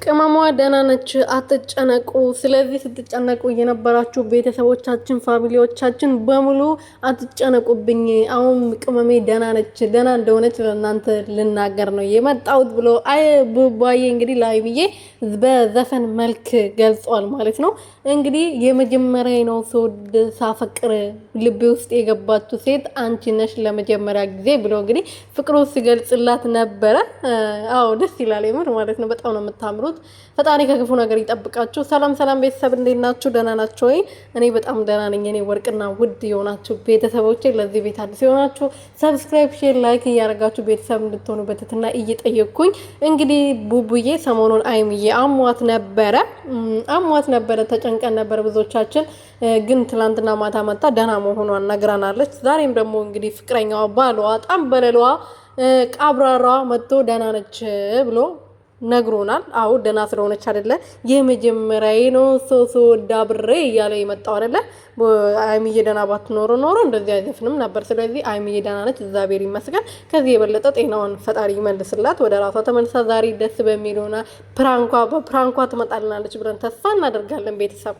ቅመሟ ደህና ነች፣ አትጨነቁ። ስለዚህ ስትጨነቁ የነበራችሁ ቤተሰቦቻችን ፋሚሊዎቻችን በሙሉ አትጨነቁብኝ። አሁን ቅመሜ ደህና ነች፣ ደህና እንደሆነች ለእናንተ ልናገር ነው የመጣሁት ብሎ ቡባዬ እንግዲህ ላይብዬ በዘፈን መልክ ገልጿል ማለት ነው። እንግዲህ የመጀመሪያ ነው ስወድ ሳፈቅር ልቤ ውስጥ የገባችሁ ሴት አንቺ ነሽ ለመጀመሪያ ጊዜ ብሎ እንግዲህ ፍቅሩ ሲገልጽላት ነበረ። አዎ ደስ ይላል የምር ማለት ነው። በጣም ነው የምታምሩት። ፈጣሪ ከክፉ ነገር ይጠብቃችሁ። ሰላም ሰላም ቤተሰብ እንዴት ናችሁ? ደህና ናችሁ ወይ? እኔ በጣም ደህና ነኝ። እኔ ወርቅና ውድ የሆናችሁ ቤተሰቦቼ ለዚህ ቤት አዲስ የሆናችሁ ሰብስክራይብ፣ ሼር፣ ላይክ እያደረጋችሁ ቤተሰብ እንድትሆኑ በትህትና እየጠየቅኩኝ እንግዲህ ቡቡዬ ሰሞኑን አይምዬ አሟት ነበረ ተጨንቀን ነበር ብዙዎቻችን። ግን ትላንትና ማታ መጣ ደህና መሆኗን ነግራናለች። ዛሬም ደግሞ እንግዲህ ፍቅረኛዋ ባሏ ጣም በለሏ ቃብራራ መጥቶ ደህና ነች ብሎ ነግሮናል። አዎ ደህና ስለሆነች አይደለ የመጀመሪያዬ ነው ሶ ዳብሬ እያለ የመጣው አይደለ። አይምዬ ደህና ባትኖር ኖሮ እንደዚህ አይዘፍንም ነበር። ስለዚህ አይምዬ ደህና ነች፣ እግዚአብሔር ይመስገን። ከዚህ የበለጠ ጤናዋን ፈጣሪ ይመልስላት፣ ወደ ራሷ ተመልሳ ዛሬ ደስ በሚል ሆና በፕራንኳ ትመጣልናለች ብለን ተስፋ እናደርጋለን ቤተሰብ